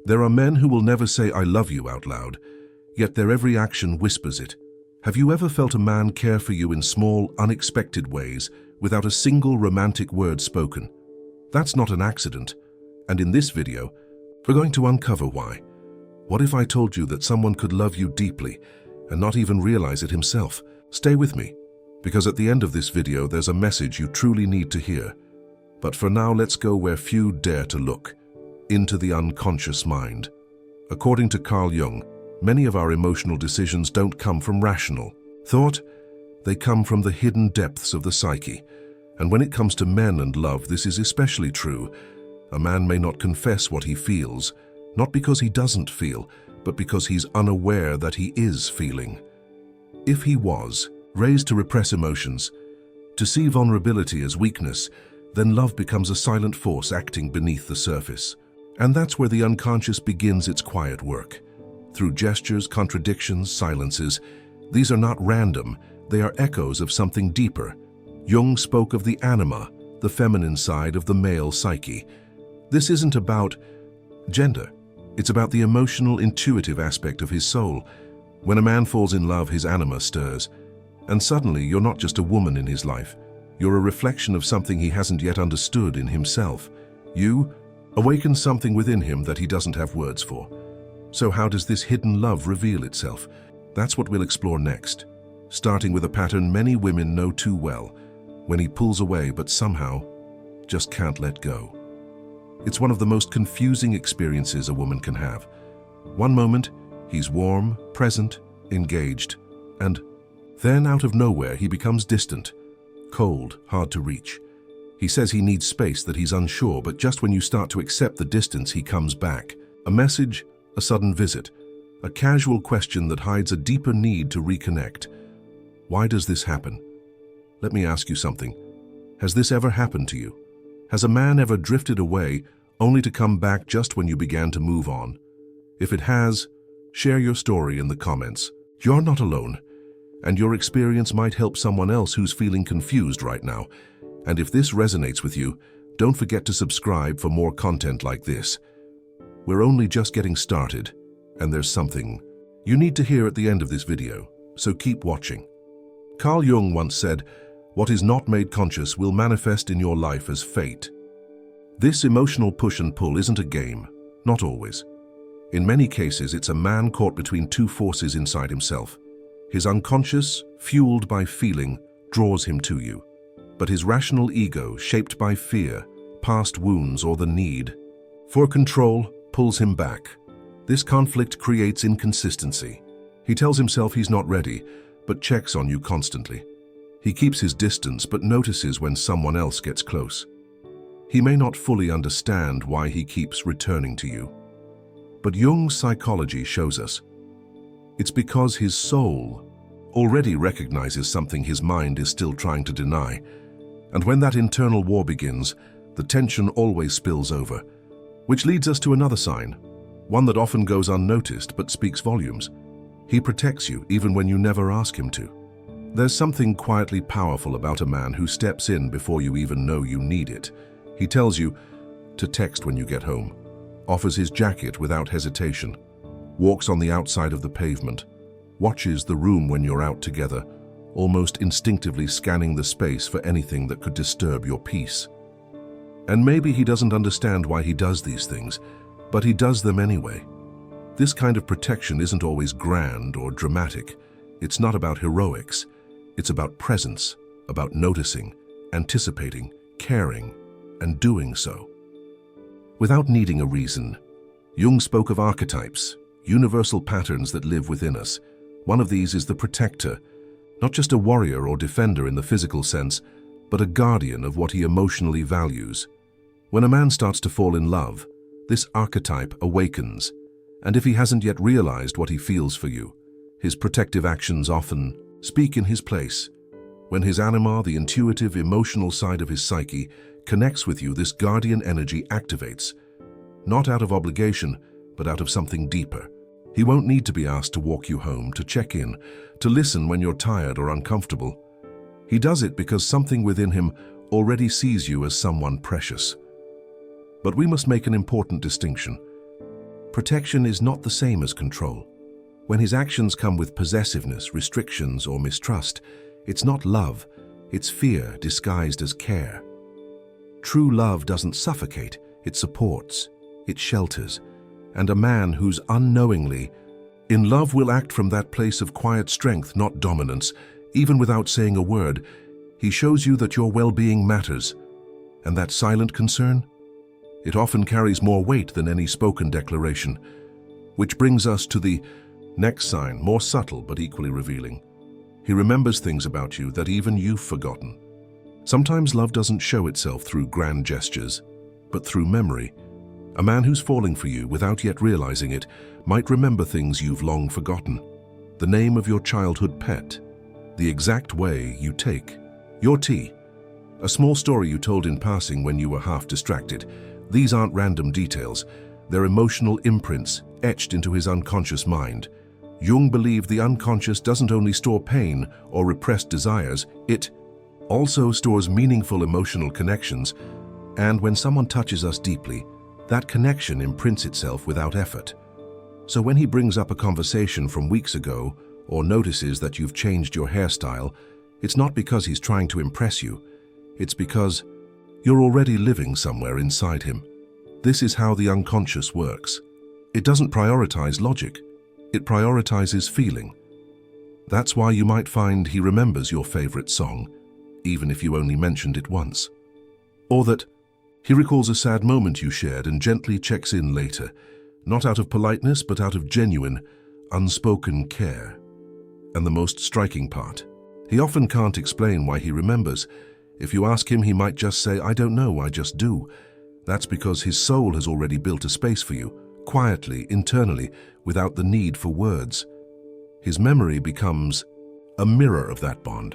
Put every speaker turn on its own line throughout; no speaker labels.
There are men who will never say "I love you" out loud, yet their every action whispers it. Have you ever felt a man care for you in small, unexpected ways, without a single romantic word spoken? That's not an accident, and in this video, we're going to uncover why. What if I told you that someone could love you deeply and not even realize it himself? Stay with me, because at the end of this video there's a message you truly need to hear. But for now, let's go where few dare to look, into the unconscious mind. According to Carl Jung, many of our emotional decisions don't come from rational thought, they come from the hidden depths of the psyche. And when it comes to men and love, this is especially true. A man may not confess what he feels, not because he doesn't feel, but because he's unaware that he is feeling. If he was raised to repress emotions, to see vulnerability as weakness, then love becomes a silent force acting beneath the surface. And that's where the unconscious begins its quiet work. Through gestures, contradictions, silences, these are not random, they are echoes of something deeper. Jung spoke of the anima, the feminine side of the male psyche. This isn't about gender. It's about the emotional, intuitive aspect of his soul. When a man falls in love, his anima stirs. And suddenly, you're not just a woman in his life. You're a reflection of something he hasn't yet understood in himself. You awaken something within him that he doesn't have words for. So how does this hidden love reveal itself? That's what we'll explore next, starting with a pattern many women know too well, when he pulls away but somehow just can't let go. It's one of the most confusing experiences a woman can have. One moment, he's warm, present, engaged, and then out of nowhere he becomes distant, cold, hard to reach. He says he needs space, that he's unsure, but just when you start to accept the distance, he comes back. A message, a sudden visit, a casual question that hides a deeper need to reconnect. Why does this happen? Let me ask you something. Has this ever happened to you? Has a man ever drifted away only to come back just when you began to move on? If it has, share your story in the comments. You're not alone, and your experience might help someone else who's feeling confused right now. And if this resonates with you, don't forget to subscribe for more content like this. We're only just getting started, and there's something you need to hear at the end of this video, so keep watching. Carl Jung once said, "What is not made conscious will manifest in your life as fate." This emotional push and pull isn't a game, not always. In many cases, it's a man caught between two forces inside himself. His unconscious, fueled by feeling, draws him to you. But his rational ego, shaped by fear, past wounds, or the need for control, pulls him back. This conflict creates inconsistency. He tells himself he's not ready, but checks on you constantly. He keeps his distance, but notices when someone else gets close. He may not fully understand why he keeps returning to you. But Jung's psychology shows us it's because his soul already recognizes something his mind is still trying to deny. And when that internal war begins, the tension always spills over. Which leads us to another sign, one that often goes unnoticed but speaks volumes. He protects you even when you never ask him to. There's something quietly powerful about a man who steps in before you even know you need it. He tells you to text when you get home, offers his jacket without hesitation, walks on the outside of the pavement, watches the room when you're out together, almost instinctively scanning the space for anything that could disturb your peace. And maybe he doesn't understand why he does these things, but he does them anyway. This kind of protection isn't always grand or dramatic. It's not about heroics. It's about presence, about noticing, anticipating, caring, and doing so. Without needing a reason, Jung spoke of archetypes, universal patterns that live within us. One of these is the protector, not just a warrior or defender in the physical sense, but a guardian of what he emotionally values. When a man starts to fall in love, this archetype awakens, and if he hasn't yet realized what he feels for you, his protective actions often speak in his place. When his anima, the intuitive, emotional side of his psyche, connects with you, this guardian energy activates, not out of obligation, but out of something deeper. He won't need to be asked to walk you home, to check in, to listen when you're tired or uncomfortable. He does it because something within him already sees you as someone precious. But we must make an important distinction. Protection is not the same as control. When his actions come with possessiveness, restrictions, or mistrust, it's not love, it's fear disguised as care. True love doesn't suffocate, it supports, it shelters, and a man who's unknowingly in love will act from that place of quiet strength, not dominance. Even without saying a word, he shows you that your well-being matters. And that silent concern? It often carries more weight than any spoken declaration. Which brings us to the next sign, more subtle but equally revealing. He remembers things about you that even you've forgotten. Sometimes love doesn't show itself through grand gestures, but through memory. A man who's falling for you without yet realizing it might remember things you've long forgotten. The name of your childhood pet, the exact way you take your tea, a small story you told in passing when you were half distracted. These aren't random details, they're emotional imprints etched into his unconscious mind. Jung believed the unconscious doesn't only store pain or repressed desires, it also stores meaningful emotional connections, and when someone touches us deeply, that connection imprints itself without effort. So when he brings up a conversation from weeks ago or notices that you've changed your hairstyle, it's not because he's trying to impress you, it's because you're already living somewhere inside him. This is how the unconscious works. It doesn't prioritize logic, it prioritizes feeling. That's why you might find he remembers your favorite song, even if you only mentioned it once. Or that he recalls a sad moment you shared and gently checks in later, not out of politeness but out of genuine, unspoken care. And the most striking part, he often can't explain why he remembers. If you ask him, he might just say, "I don't know, I just do." That's because his soul has already built a space for you, quietly, internally, without the need for words. His memory becomes a mirror of that bond.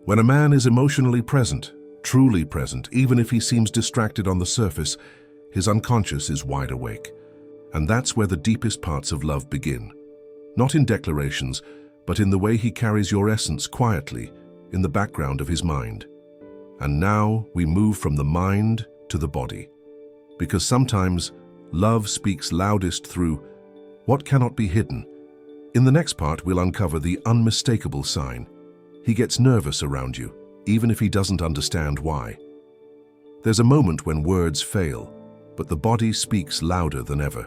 When a man is emotionally present, truly present, even if he seems distracted on the surface, his unconscious is wide awake. And that's where the deepest parts of love begin. Not in declarations, but in the way he carries your essence quietly, in the background of his mind. And now we move from the mind to the body. Because sometimes love speaks loudest through what cannot be hidden. In the next part, we'll uncover the unmistakable sign. He gets nervous around you, even if he doesn't understand why. There's a moment when words fail, but the body speaks louder than ever.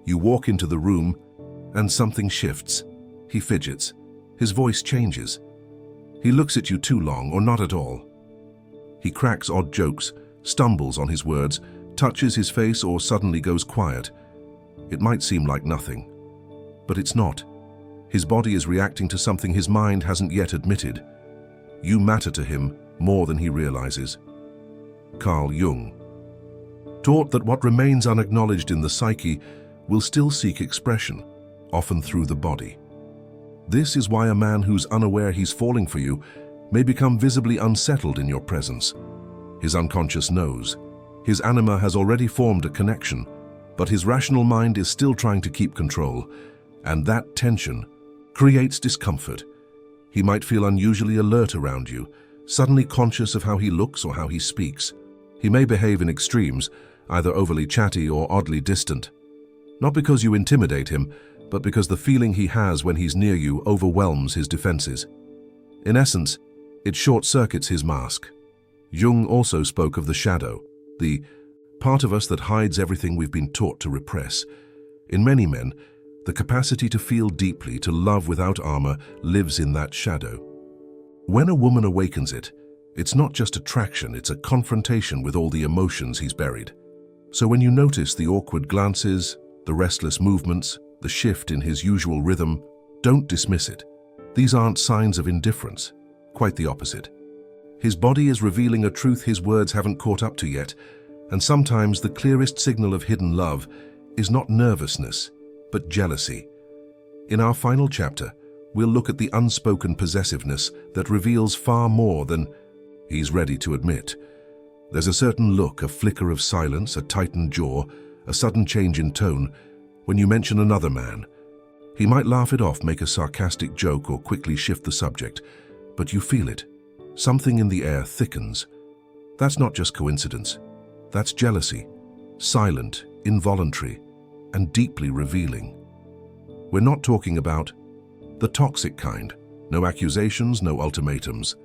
You walk into the room, and something shifts. He fidgets. His voice changes. He looks at you too long, or not at all. He cracks odd jokes, stumbles on his words, touches his face, or suddenly goes quiet. It might seem like nothing, but it's not. His body is reacting to something his mind hasn't yet admitted. You matter to him more than he realizes. Carl Jung taught that what remains unacknowledged in the psyche will still seek expression, often through the body. This is why a man who's unaware he's falling for you may become visibly unsettled in your presence. His unconscious knows. His anima has already formed a connection, but his rational mind is still trying to keep control, and that tension creates discomfort. He might feel unusually alert around you, suddenly conscious of how he looks or how he speaks. He may behave in extremes, either overly chatty or oddly distant. Not because you intimidate him, but because the feeling he has when he's near you overwhelms his defenses. In essence, it short-circuits his mask. Jung also spoke of the shadow, the part of us that hides everything we've been taught to repress. In many men, the capacity to feel deeply, to love without armor, lives in that shadow. When a woman awakens it, it's not just attraction, it's a confrontation with all the emotions he's buried. So when you notice the awkward glances, the restless movements, the shift in his usual rhythm, don't dismiss it. These aren't signs of indifference, quite the opposite. His body is revealing a truth his words haven't caught up to yet, and sometimes the clearest signal of hidden love is not nervousness, but jealousy. In our final chapter, we'll look at the unspoken possessiveness that reveals far more than he's ready to admit. There's a certain look, a flicker of silence, a tightened jaw, a sudden change in tone when you mention another man. He might laugh it off, make a sarcastic joke, or quickly shift the subject, but you feel it. Something in the air thickens. That's not just coincidence. That's jealousy. Silent, involuntary. and deeply revealing. We're not talking about the toxic kind. No accusations, no ultimatums.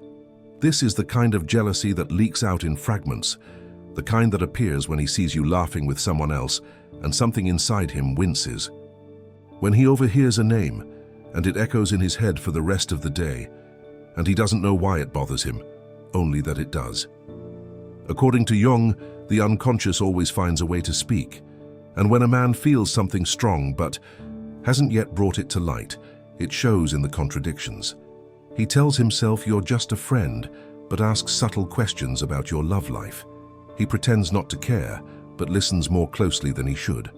This is the kind of jealousy that leaks out in fragments, the kind that appears when he sees you laughing with someone else and something inside him winces. When he overhears a name and it echoes in his head for the rest of the day, and he doesn't know why it bothers him, only that it does. According to Jung, the unconscious always finds a way to speak, and when a man feels something strong but hasn't yet brought it to light, it shows in the contradictions. He tells himself you're just a friend, but asks subtle questions about your love life. He pretends not to care, but listens more closely than he should.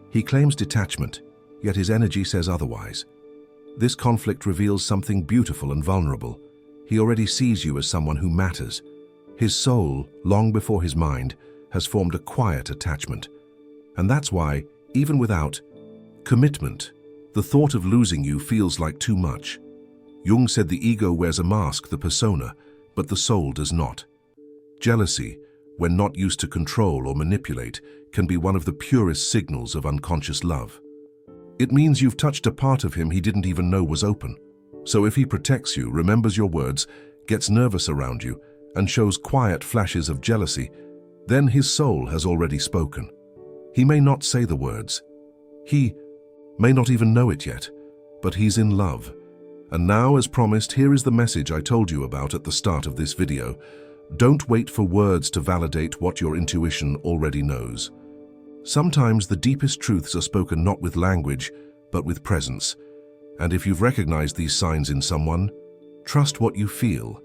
He claims detachment, yet his energy says otherwise. This conflict reveals something beautiful and vulnerable. He already sees you as someone who matters. His soul, long before his mind, has formed a quiet attachment. And that's why, even without commitment, the thought of losing you feels like too much. Jung said the ego wears a mask, the persona, but the soul does not. Jealousy, when not used to control or manipulate, can be one of the purest signals of unconscious love. It means you've touched a part of him he didn't even know was open. So if he protects you, remembers your words, gets nervous around you, and shows quiet flashes of jealousy, then his soul has already spoken. He may not say the words. He may not even know it yet, but he's in love. And now, as promised, here is the message I told you about at the start of this video. Don't wait for words to validate what your intuition already knows. Sometimes the deepest truths are spoken not with language, but with presence. And if you've recognized these signs in someone, trust what you feel.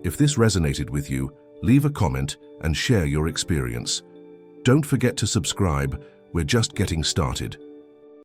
If this resonated with you, leave a comment and share your experience. Don't forget to subscribe. We're just getting started.